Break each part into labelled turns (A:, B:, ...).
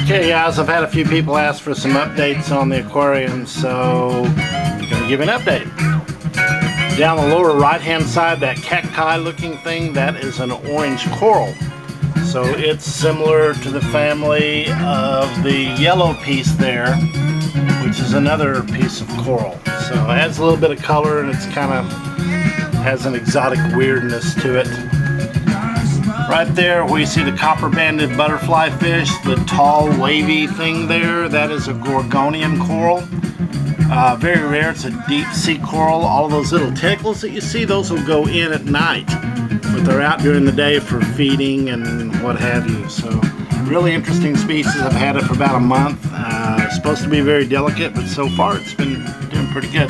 A: Okay guys, I've had a few people ask for some updates on the aquarium, so I'm going to give an update. Down the lower right hand side, that cacti looking thing, that is an orange coral. So it's similar to the family of the yellow piece there, which is another piece of coral. So it adds a little bit of color and it's kind of has an exotic weirdness to it. Right there we see the copper-banded butterfly fish, the tall wavy thing there, that is a gorgonian coral. Very rare, it's a deep sea coral. All of those little tentacles that you see, those will go in at night, but they're out during the day for feeding and what have you. So really interesting species. I've had it for about a month. It's supposed to be very delicate, but so far it's been doing pretty good.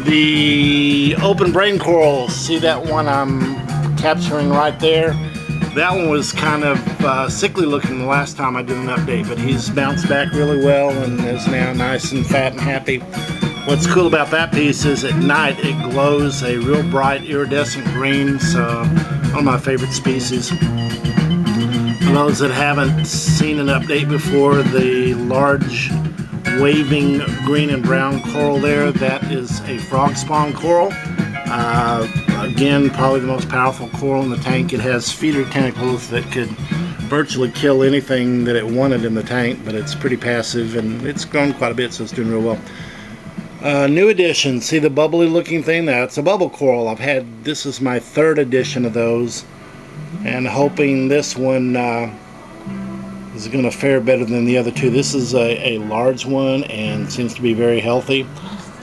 A: The open brain corals, see that one I'm capturing right there? That one was kind of sickly looking the last time I did an update, but he's bounced back really well and is now nice and fat and happy. What's cool about that piece is at night it glows a real bright iridescent green, so one of my favorite species. For those that haven't seen an update before, the large waving green and brown coral there, that is a frog spawn coral. Again, probably the most powerful coral in the tank. It has feeder tentacles that could virtually kill anything that it wanted in the tank, but it's pretty passive and it's grown quite a bit, so it's doing real well. New addition, see the bubbly looking thing? That's a bubble coral. This is my third edition of those, and hoping this one is going to fare better than the other two. This is a large one and seems to be very healthy.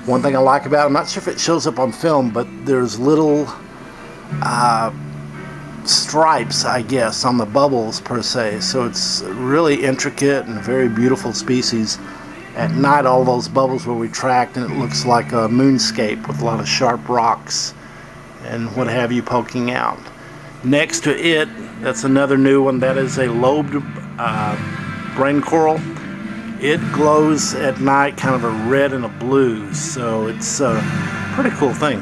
A: One thing I like about it, I'm not sure if it shows up on film, but there's little stripes, I guess, on the bubbles per se. So it's really intricate and very beautiful species. At night, all those bubbles will retract and it looks like a moonscape with a lot of sharp rocks and what have you poking out. Next to it, that's another new one. That is a lobed brain coral. It glows at night kind of a red and a blue, so it's a pretty cool thing.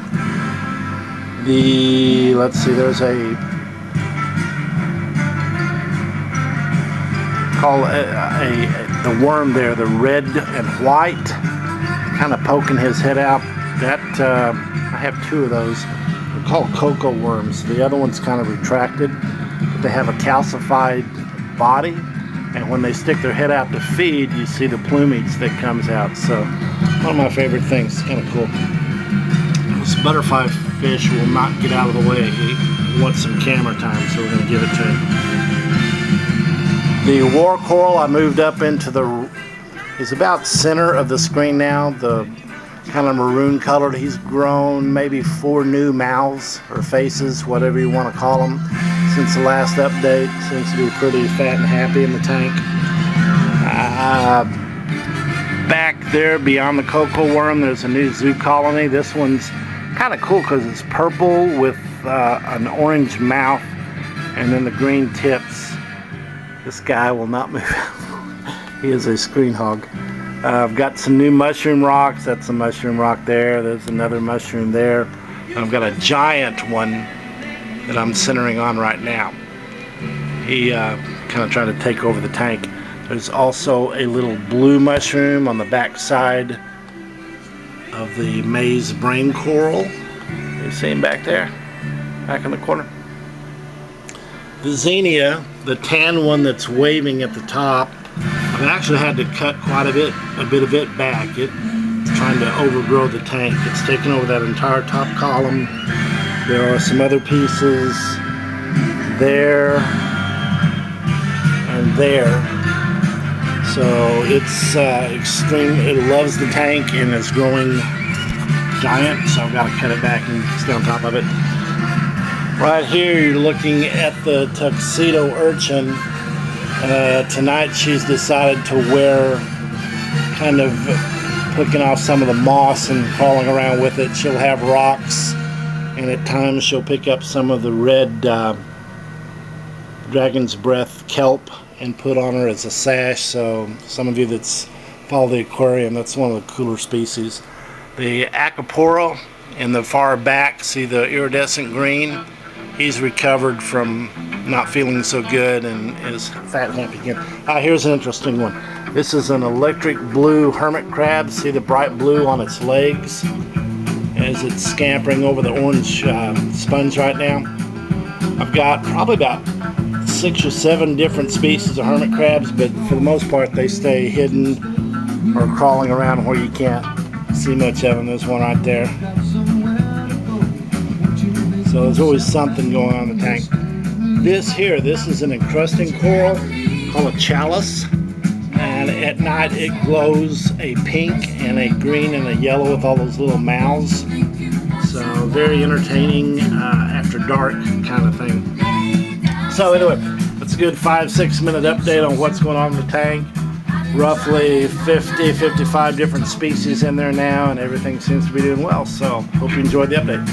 A: Let's see, there's the worm there, the red and white, kind of poking his head out. That I have two of those. They're called cocoa worms. The other one's kind of retracted, but they have a calcified body. And when they stick their head out to feed, you see the plumage that comes out. So, one of my favorite things. It's kind of cool. This butterfly fish will not get out of the way. He wants some camera time, so we're going to give it to him. The war coral, I moved up into he's about center of the screen now. The kind of maroon colored. He's grown maybe 4 new mouths or faces, whatever you want to call them, since the last update. Seems to be pretty fat and happy in the tank. Back there beyond the cocoa worm, there's a new zoo colony. This one's kind of cool because it's purple with an orange mouth and then the green tips. This guy will not move out. He is a screen hog. I've got some new mushroom rocks. That's a mushroom rock there. There's another mushroom there. And I've got a giant one that I'm centering on right now. He kind of trying to take over the tank. There's also a little blue mushroom on the back side of the maize brain coral. You see him back there, back in the corner. The xenia, the tan one that's waving at the top, I've actually had to cut quite a bit of it back. It's trying to overgrow the tank. It's taken over that entire top column. There are some other pieces there and there. So it's extreme. It loves the tank and it's growing giant. So I've got to cut it back and stay on top of it. Right here, you're looking at the tuxedo urchin. Tonight she's decided to wear, kind of picking off some of the moss and crawling around with it. She'll have rocks, and at times she'll pick up some of the red dragon's breath kelp and put on her as a sash. So some of you that's follow the aquarium, that's one of the cooler species. The acropora in the far back, see the iridescent green? He's recovered from not feeling so good and is fat and happy again. Here's an interesting one. This is an electric blue hermit crab. See the bright blue on its legs as it's scampering over the orange sponge right now. I've got probably about 6 or 7 different species of hermit crabs, but for the most part they stay hidden or crawling around where you can't see much of them. There's one right there. So there's always something going on in the tank. This is an encrusting coral called a chalice, and at night it glows a pink and a green and a yellow with all those little mouths. So very entertaining after dark kind of thing. So anyway, that's a good 5-6 minute update on what's going on in the tank. Roughly 50-55 different species in there now, and everything seems to be doing well. So hope you enjoyed the update.